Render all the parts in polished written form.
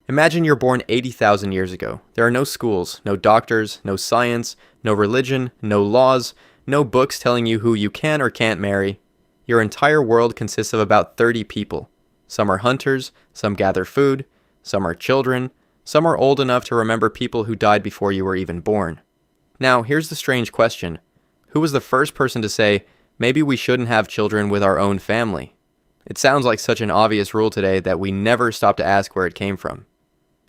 Imagine you're born 80,000 years ago. There are no schools, no doctors, no science, no religion, no laws, no books telling you who you can or can't marry. Your entire world consists of about 30 people. Some are hunters, some gather food, some are children, some are old enough to remember people who died before you were even born. Now, here's the strange question. Who was the first person to say, maybe we shouldn't have children with our own family? It sounds like such an obvious rule today that we never stop to ask where it came from.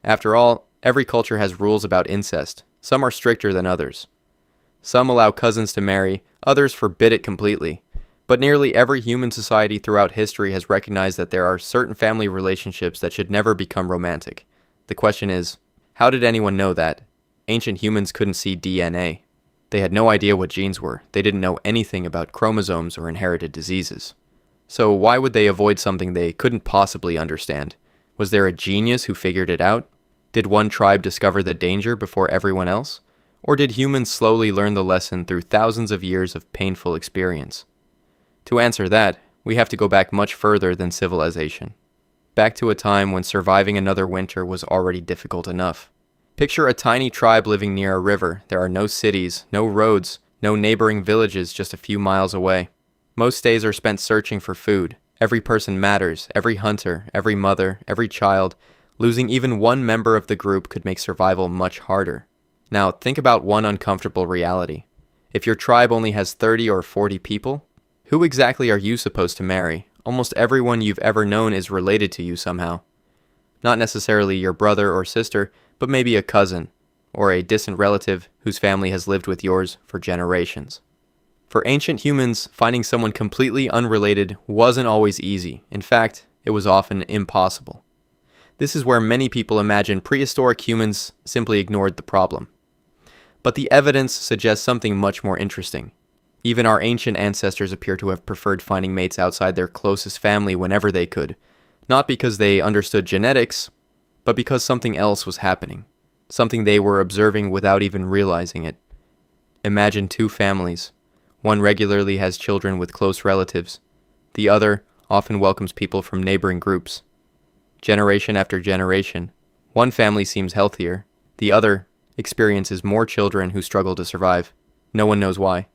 After all, every culture has rules about incest. Some are stricter than others. Some allow cousins to marry, others forbid it completely. But nearly every human society throughout history has recognized that there are certain family relationships that should never become romantic. The question is, how did anyone know that? Ancient humans couldn't see DNA. They had no idea what genes were. They didn't know anything about chromosomes or inherited diseases. So why would they avoid something they couldn't possibly understand? Was there a genius who figured it out? Did one tribe discover the danger before everyone else? Or did humans slowly learn the lesson through thousands of years of painful experience? To answer that, we have to go back much further than civilization. Back to a time when surviving another winter was already difficult enough. Picture a tiny tribe living near a river. There are no cities, no roads, no neighboring villages just a few miles away. Most days are spent searching for food. Every person matters, every hunter, every mother, every child. Losing even one member of the group could make survival much harder. Now, think about one uncomfortable reality. If your tribe only has 30 or 40 people, who exactly are you supposed to marry? Almost everyone you've ever known is related to you somehow. Not necessarily your brother or sister, but maybe a cousin, or a distant relative whose family has lived with yours for generations. For ancient humans, finding someone completely unrelated wasn't always easy. In fact, it was often impossible. This is where many people imagine prehistoric humans simply ignored the problem. But the evidence suggests something much more interesting. Even our ancient ancestors appear to have preferred finding mates outside their closest family whenever they could, not because they understood genetics, but because something else was happening, something they were observing without even realizing it. Imagine two families. One regularly has children with close relatives. The other often welcomes people from neighboring groups. Generation after generation, one family seems healthier. The other experiences more children who struggle to survive. No one knows why.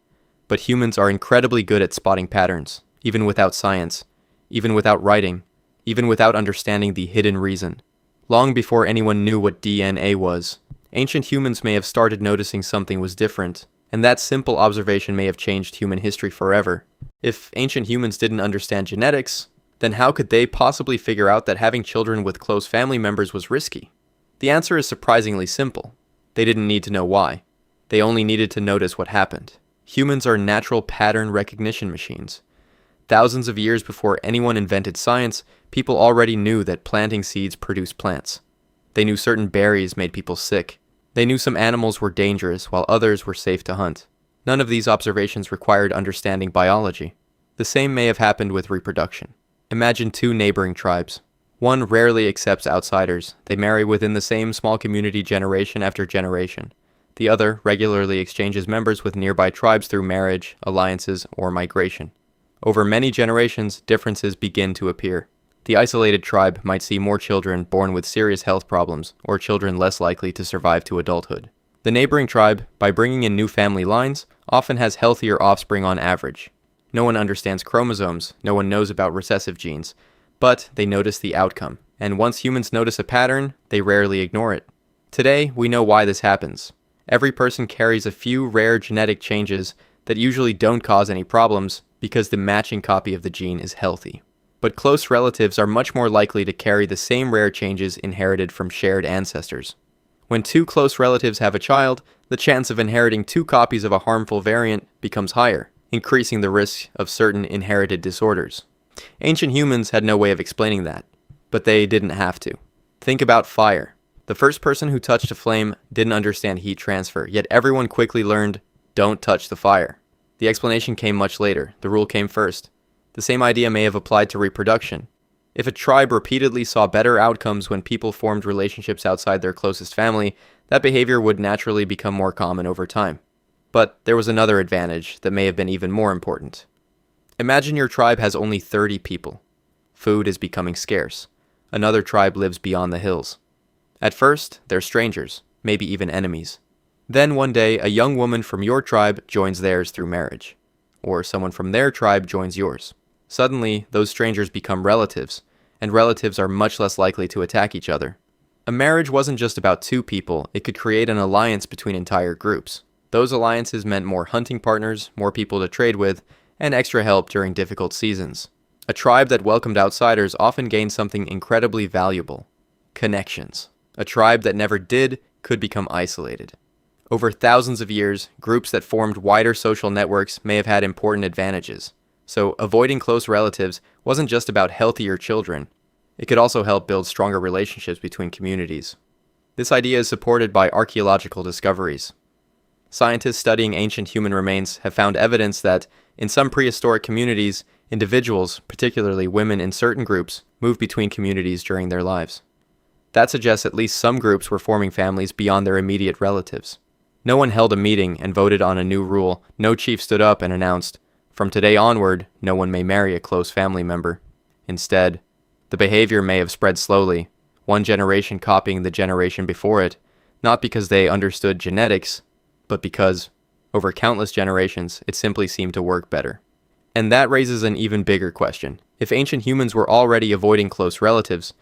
But humans are incredibly good at spotting patterns, even without science, even without writing, even without understanding the hidden reason. Long before anyone knew what DNA was, ancient humans may have started noticing something was different, and that simple observation may have changed human history forever. If ancient humans didn't understand genetics, then how could they possibly figure out that having children with close family members was risky? The answer is surprisingly simple. They didn't need to know why. They only needed to notice what happened. Humans are natural pattern recognition machines. Thousands of years before anyone invented science, people already knew that planting seeds produced plants. They knew certain berries made people sick. They knew some animals were dangerous while others were safe to hunt. None of these observations required understanding biology. The same may have happened with reproduction. Imagine two neighboring tribes. One rarely accepts outsiders. They marry within the same small community generation after generation. The other regularly exchanges members with nearby tribes through marriage, alliances, or migration. Over many generations, differences begin to appear. The isolated tribe might see more children born with serious health problems, or children less likely to survive to adulthood. The neighboring tribe, by bringing in new family lines, often has healthier offspring on average. No one understands chromosomes, no one knows about recessive genes, but they notice the outcome. And once humans notice a pattern, they rarely ignore it. Today, we know why this happens. Every person carries a few rare genetic changes that usually don't cause any problems because the matching copy of the gene is healthy. But close relatives are much more likely to carry the same rare changes inherited from shared ancestors. When two close relatives have a child, the chance of inheriting two copies of a harmful variant becomes higher, increasing the risk of certain inherited disorders. Ancient humans had no way of explaining that, but they didn't have to. Think about fire. The first person who touched a flame didn't understand heat transfer, yet everyone quickly learned, don't touch the fire. The explanation came much later. The rule came first. The same idea may have applied to reproduction. If a tribe repeatedly saw better outcomes when people formed relationships outside their closest family, that behavior would naturally become more common over time. But there was another advantage that may have been even more important. Imagine your tribe has only 30 people. Food is becoming scarce. Another tribe lives beyond the hills. At first, they're strangers, maybe even enemies. Then one day, a young woman from your tribe joins theirs through marriage. Or someone from their tribe joins yours. Suddenly, those strangers become relatives, and relatives are much less likely to attack each other. A marriage wasn't just about two people, it could create an alliance between entire groups. Those alliances meant more hunting partners, more people to trade with, and extra help during difficult seasons. A tribe that welcomed outsiders often gained something incredibly valuable: connections. A tribe that never did could become isolated. Over thousands of years, groups that formed wider social networks may have had important advantages. So avoiding close relatives wasn't just about healthier children. It could also help build stronger relationships between communities. This idea is supported by archaeological discoveries. Scientists studying ancient human remains have found evidence that, in some prehistoric communities, individuals, particularly women in certain groups, moved between communities during their lives. That suggests at least some groups were forming families beyond their immediate relatives. No one held a meeting and voted on a new rule. No chief stood up and announced, "From today onward, no one may marry a close family member." Instead, the behavior may have spread slowly, one generation copying the generation before it, not because they understood genetics, but because, over countless generations, it simply seemed to work better. And that raises an even bigger question. If ancient humans were already avoiding close relatives,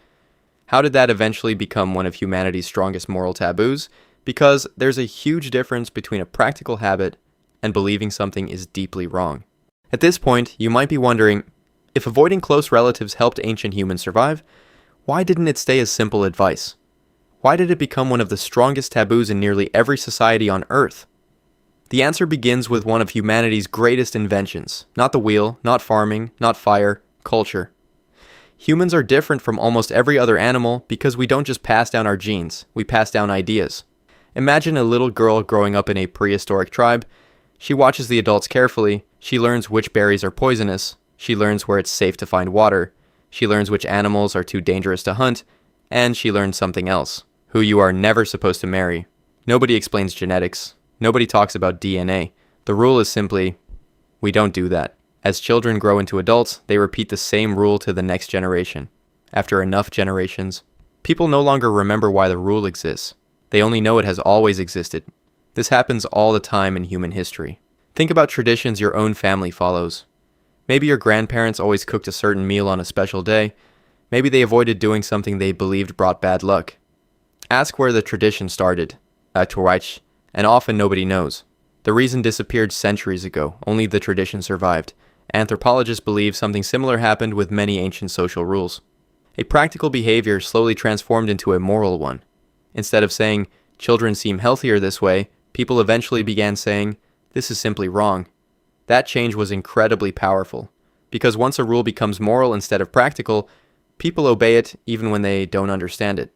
how did that eventually become one of humanity's strongest moral taboos? Because there's a huge difference between a practical habit and believing something is deeply wrong. At this point, you might be wondering, if avoiding close relatives helped ancient humans survive, why didn't it stay as simple advice? Why did it become one of the strongest taboos in nearly every society on Earth? The answer begins with one of humanity's greatest inventions. Not the wheel, not farming, not fire, culture. Humans are different from almost every other animal because we don't just pass down our genes, we pass down ideas. Imagine a little girl growing up in a prehistoric tribe. She watches the adults carefully, she learns which berries are poisonous, she learns where it's safe to find water, she learns which animals are too dangerous to hunt, and she learns something else: who you are never supposed to marry. Nobody explains genetics. Nobody talks about DNA. The rule is simply, we don't do that. As children grow into adults, they repeat the same rule to the next generation. After enough generations, people no longer remember why the rule exists. They only know it has always existed. This happens all the time in human history. Think about traditions your own family follows. Maybe your grandparents always cooked a certain meal on a special day. Maybe they avoided doing something they believed brought bad luck. Ask where the tradition started, and often nobody knows. The reason disappeared centuries ago, only the tradition survived. Anthropologists believe something similar happened with many ancient social rules. A practical behavior slowly transformed into a moral one. Instead of saying, children seem healthier this way, people eventually began saying, this is simply wrong. That change was incredibly powerful, because once a rule becomes moral instead of practical, people obey it even when they don't understand it.